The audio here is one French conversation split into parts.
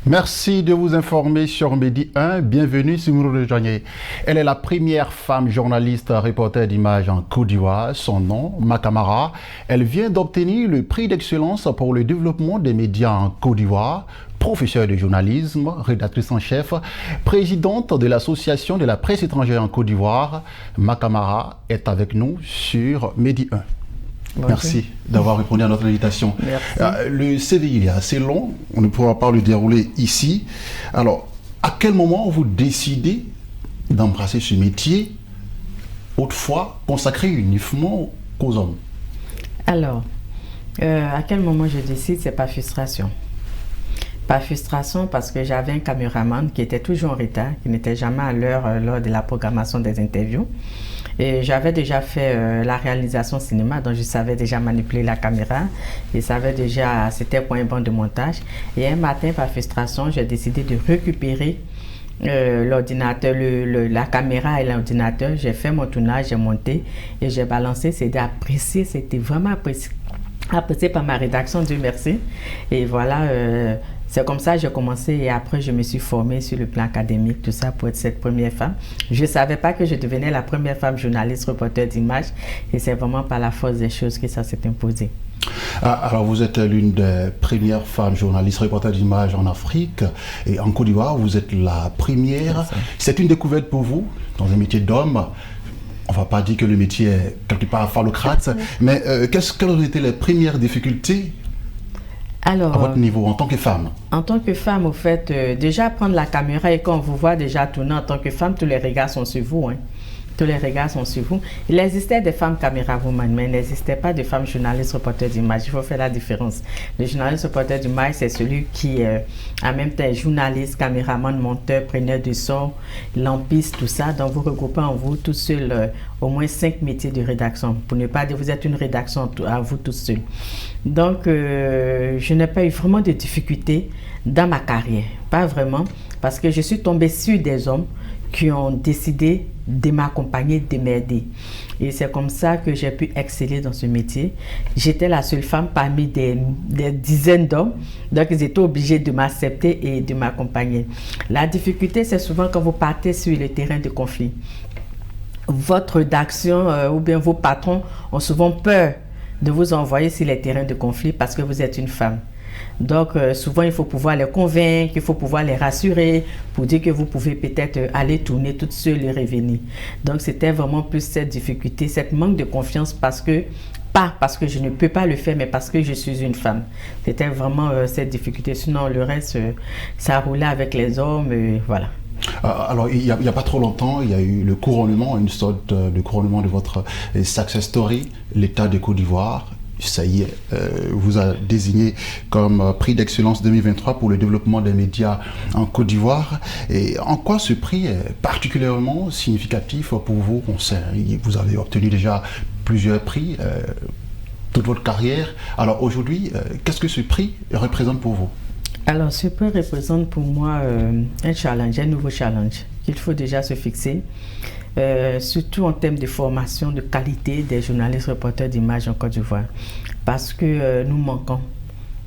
Merci de vous informer sur Midi 1. Bienvenue si vous nous rejoignez. Elle est la première femme journaliste reporter d'images en Côte d'Ivoire. Son nom, Makamara. Elle vient d'obtenir le prix d'excellence pour le développement des médias en Côte d'Ivoire. Professeure de journalisme, rédactrice en chef, présidente de l'Association de la presse étrangère en Côte d'Ivoire, Makamara est avec nous sur Midi 1. Bonjour. Merci d'avoir répondu à notre invitation. Le CV, il est assez long, on ne pourra pas le dérouler ici. Alors, à quel moment vous décidez d'embrasser ce métier, autrefois consacré uniquement aux hommes? Alors, à quel moment je décide, c'est par frustration. Par frustration parce que j'avais un caméraman qui était toujours en retard, qui n'était jamais à l'heure lors de la programmation des interviews. Et j'avais déjà fait la réalisation cinéma, donc je savais déjà manipuler la caméra. Je savais déjà, c'était pour un banc de montage. Et un matin, par frustration, j'ai décidé de récupérer l'ordinateur, la caméra et l'ordinateur. J'ai fait mon tournage, j'ai monté et j'ai balancé. C'était apprécié, c'était vraiment apprécié par ma rédaction, Dieu merci. Et voilà, c'est comme ça que j'ai commencé et après je me suis formée sur le plan académique, tout ça pour être cette première femme. Je ne savais pas que je devenais la première femme journaliste, reporter d'images et c'est vraiment par la force des choses que ça s'est imposé. Alors vous êtes l'une des premières femmes journalistes, reporter d'images en Afrique et en Côte d'Ivoire, vous êtes la première. C'est une découverte pour vous dans un métier d'homme. On ne va pas dire que le métier est quelque part phallocrate, mais quelles ont été les premières difficultés à votre niveau en tant que femme? En tant que femme, au fait, déjà prendre la caméra et quand on vous voit déjà tourner en tant que femme, tous les regards sont sur vous. Tous les regards sont sur vous. Il existait des femmes caméra-woman, mais il n'existait pas de femmes journalistes reporters d'images. Il faut faire la différence. Le journaliste reporter d'images, c'est celui qui en même temps est journaliste, caméraman, monteur, preneur de son, lampiste, tout ça. Donc vous regroupez en vous tout seul au moins 5 métiers de rédaction. Pour ne pas dire vous êtes une rédaction à vous tout seul. Donc je n'ai pas eu vraiment de difficultés dans ma carrière. Pas vraiment, parce que je suis tombée sur des hommes qui ont décidé de m'accompagner, de m'aider. Et c'est comme ça que j'ai pu exceller dans ce métier. J'étais la seule femme parmi des dizaines d'hommes, donc ils étaient obligés de m'accepter et de m'accompagner. La difficulté, c'est souvent quand vous partez sur le terrain de conflit. Votre rédaction ou bien vos patrons ont souvent peur de vous envoyer sur les terrains de conflit parce que vous êtes une femme. Donc, souvent, il faut pouvoir les convaincre, il faut pouvoir les rassurer pour dire que vous pouvez peut-être aller tourner toute seule et revenir. Donc, c'était vraiment plus cette difficulté, cette manque de confiance pas parce que je ne peux pas le faire, mais parce que je suis une femme. C'était vraiment cette difficulté. Sinon, le reste, ça roulait avec les hommes, voilà. Alors, il n'y a pas trop longtemps, il y a eu le couronnement, une sorte de couronnement de votre success story, l'État de Côte d'Ivoire. Ça y est, vous a désigné comme prix d'excellence 2023 pour le développement des médias en Côte d'Ivoire. Et en quoi ce prix est particulièrement significatif pour vous? Vous avez obtenu déjà plusieurs prix toute votre carrière. Alors aujourd'hui, qu'est-ce que ce prix représente pour vous? Alors ce prix représente pour moi un challenge, un nouveau challenge qu'il faut déjà se fixer. Surtout en termes de formation, de qualité des journalistes reporters d'images en Côte d'Ivoire. Parce que nous manquons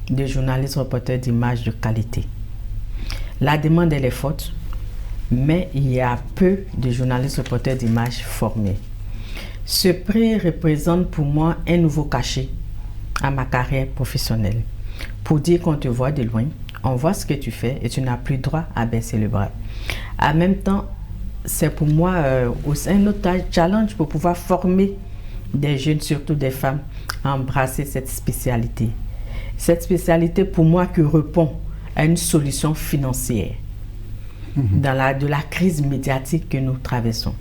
de journalistes reporters d'images de qualité. La demande, elle est forte, mais il y a peu de journalistes reporters d'images formés. Ce prix représente pour moi un nouveau cachet à ma carrière professionnelle. Pour dire qu'on te voit de loin, on voit ce que tu fais et tu n'as plus droit à baisser le bras. En même temps, c'est pour moi aussi un autre challenge pour pouvoir former des jeunes, surtout des femmes, à embrasser cette spécialité. Cette spécialité pour moi qui répond à une solution financière de la crise médiatique que nous traversons.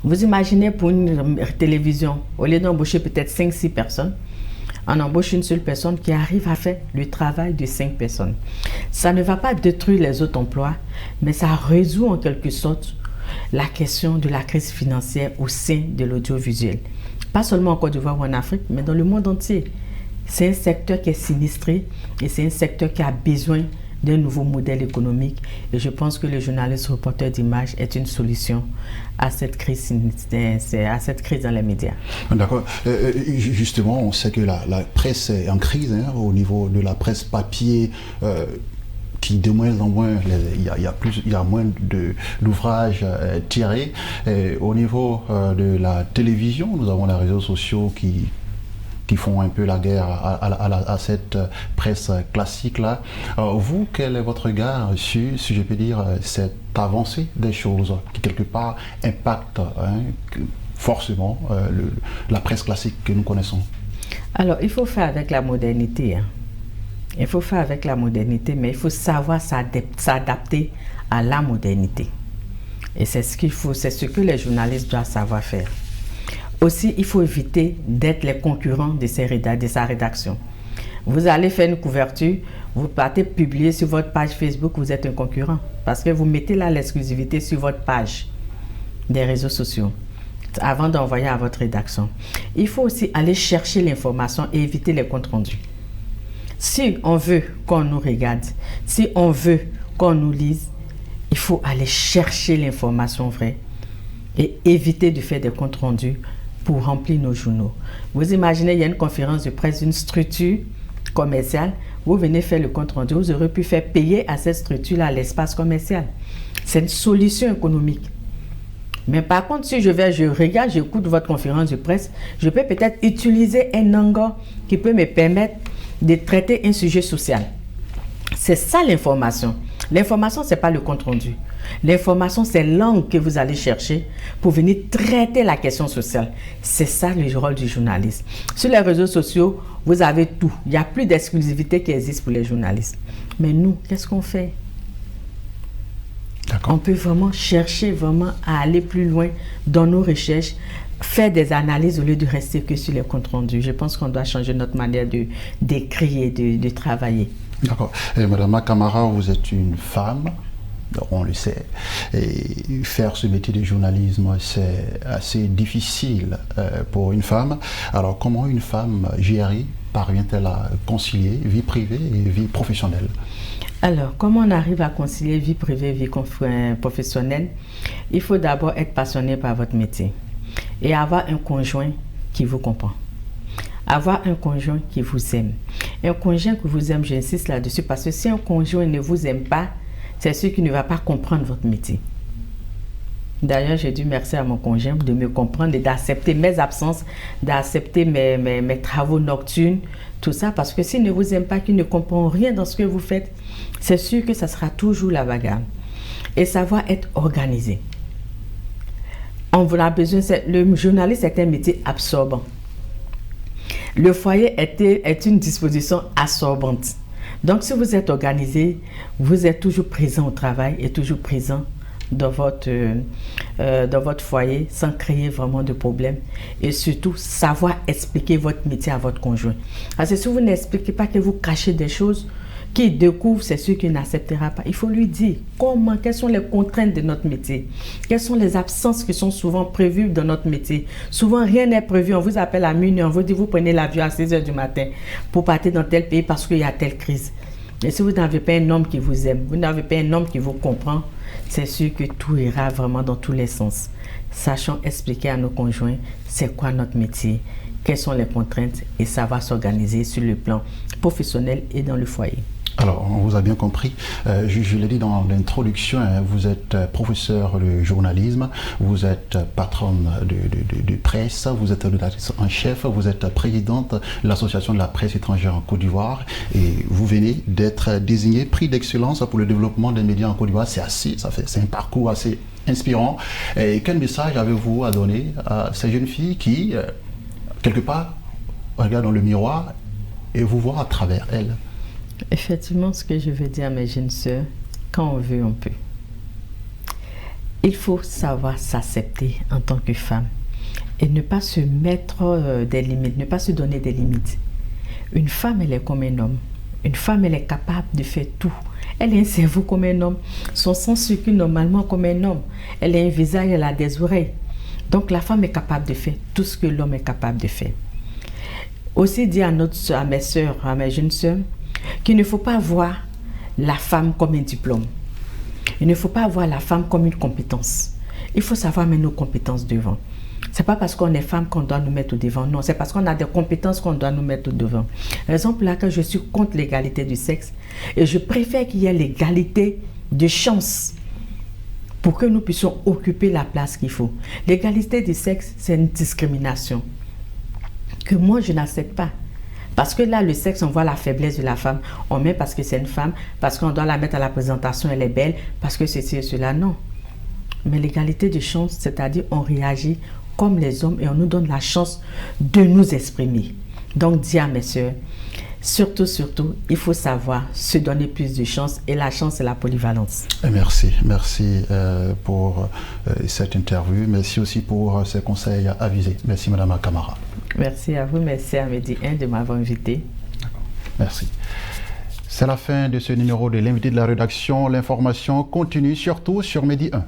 Vous imaginez pour une télévision, au lieu d'embaucher peut-être 5-6 personnes, on embauche une seule personne qui arrive à faire le travail de 5 personnes. Ça ne va pas détruire les autres emplois, mais ça résout en quelque sorte la question de la crise financière au sein de l'audiovisuel. Pas seulement en Côte d'Ivoire ou en Afrique, mais dans le monde entier. C'est un secteur qui est sinistré et c'est un secteur qui a besoin d'un nouveau modèle économique. Et je pense que le journaliste reporter d'images est une solution à cette crise dans les médias. D'accord. Justement, on sait que la presse est en crise au niveau de la presse papier. qui de moins en moins, il y a moins d'ouvrages tirés. Au niveau de la télévision, nous avons les réseaux sociaux qui font un peu la guerre à cette presse classique-là. Vous, quel est votre regard sur, si je peux dire, cette avancée des choses qui, quelque part, impacte forcément la presse classique que nous connaissons? Alors, il faut faire avec la modernité. Il faut faire avec la modernité, mais il faut savoir s'adapter à la modernité. Et c'est ce qu'il faut, c'est ce que les journalistes doivent savoir faire. Aussi, il faut éviter d'être les concurrents de sa rédaction. Vous allez faire une couverture, vous partez publier sur votre page Facebook, vous êtes un concurrent. Parce que vous mettez là l'exclusivité sur votre page des réseaux sociaux avant d'envoyer à votre rédaction. Il faut aussi aller chercher l'information et éviter les comptes rendus. Si on veut qu'on nous regarde, si on veut qu'on nous lise, il faut aller chercher l'information vraie et éviter de faire des comptes rendus pour remplir nos journaux. Vous imaginez, il y a une conférence de presse d'une structure commerciale, vous venez faire le compte rendu, vous aurez pu faire payer à cette structure-là l'espace commercial. C'est une solution économique. Mais par contre, si je regarde, j'écoute votre conférence de presse, je peux peut-être utiliser un angle qui peut me permettre de traiter un sujet social. C'est ça l'information. L'information, ce n'est pas le compte rendu. L'information, c'est l'angle que vous allez chercher pour venir traiter la question sociale. C'est ça le rôle du journaliste. Sur les réseaux sociaux, vous avez tout. Il n'y a plus d'exclusivité qui existe pour les journalistes. Mais nous, qu'est-ce qu'on fait? On peut vraiment chercher à aller plus loin dans nos recherches, faire des analyses au lieu de rester que sur les comptes rendus. Je pense qu'on doit changer notre manière d'écrire et de travailler. D'accord. Madame Makamara, vous êtes une femme, on le sait. Et faire ce métier de journalisme, c'est assez difficile pour une femme. Alors, comment une femme GRI parvient-elle à concilier vie privée et vie professionnelle? Alors, comment on arrive à concilier vie privée et vie professionnelle? Il faut d'abord être passionné par votre métier et avoir un conjoint qui vous comprend. Avoir un conjoint qui vous aime. Un conjoint qui vous aime, j'insiste là-dessus, parce que si un conjoint ne vous aime pas, c'est sûr qu'il ne va pas comprendre votre métier. D'ailleurs, j'ai dû merci à mon conjoint de me comprendre et d'accepter mes absences, d'accepter mes travaux nocturnes, tout ça, parce que s'il ne vous aime pas, qu'il ne comprend rien dans ce que vous faites, c'est sûr que ça sera toujours la bagarre. Et savoir être organisé. On vous a besoin, le journaliste est un métier absorbant. Le foyer est une disposition absorbante. Donc, si vous êtes organisé, vous êtes toujours présent au travail et toujours présent dans votre foyer sans créer vraiment de problèmes. Et surtout, savoir expliquer votre métier à votre conjoint. Parce que si vous n'expliquez pas, que vous cachez des choses, qu'il découvre, c'est sûr qu'il n'acceptera pas. Il faut lui dire quelles sont les contraintes de notre métier, quelles sont les absences qui sont souvent prévues dans notre métier. Souvent, rien n'est prévu. On vous appelle à minuit, on vous dit vous prenez l'avion à 6 h du matin pour partir dans tel pays parce qu'il y a telle crise. Et si vous n'avez pas un homme qui vous aime, vous n'avez pas un homme qui vous comprend, c'est sûr que tout ira vraiment dans tous les sens. Sachons expliquer à nos conjoints c'est quoi notre métier, quelles sont les contraintes et savoir s'organiser sur le plan professionnel et dans le foyer. Alors, on vous a bien compris. Je l'ai dit dans l'introduction, vous êtes professeur de journalisme, vous êtes patronne de presse, vous êtes rédactrice en chef, vous êtes présidente de l'Association de la presse étrangère en Côte d'Ivoire et vous venez d'être désigné prix d'excellence pour le développement des médias en Côte d'Ivoire. C'est un parcours assez inspirant. Et quel message avez-vous à donner à ces jeunes filles qui, quelque part, regardent dans le miroir et vous voient à travers elles? Effectivement, ce que je veux dire à mes jeunes sœurs, quand on veut, on peut. Il faut savoir s'accepter en tant que femme et ne pas se mettre des limites, ne pas se donner des limites. Une femme, elle est comme un homme. Une femme, elle est capable de faire tout. Elle a un cerveau comme un homme. Son sang circule normalement comme un homme. Elle a un visage, elle a des oreilles. Donc la femme est capable de faire tout ce que l'homme est capable de faire. Aussi dire à mes sœurs, à mes jeunes sœurs, qu'il ne faut pas voir la femme comme un diplôme. Il ne faut pas voir la femme comme une compétence. Il faut savoir mettre nos compétences devant. C'est pas parce qu'on est femme qu'on doit nous mettre au devant. Non, c'est parce qu'on a des compétences qu'on doit nous mettre au devant. Raison pour laquelle je suis contre l'égalité du sexe et je préfère qu'il y ait l'égalité de chance pour que nous puissions occuper la place qu'il faut. L'égalité du sexe, c'est une discrimination que moi, je n'accepte pas. Parce que là, le sexe, on voit la faiblesse de la femme. On met parce que c'est une femme, parce qu'on doit la mettre à la présentation, elle est belle, parce que ceci et cela. Non. Mais l'égalité de chance, c'est-à-dire on réagit comme les hommes et on nous donne la chance de nous exprimer. Donc, dis à mes sœurs, surtout, il faut savoir se donner plus de chance et la chance, c'est la polyvalence. Merci pour cette interview. Merci aussi pour ces conseils avisés. Merci Madame Camara. Merci à vous, merci à Medi 1 de m'avoir invité. Merci. C'est la fin de ce numéro de l'invité de la rédaction. L'information continue surtout sur Medi 1.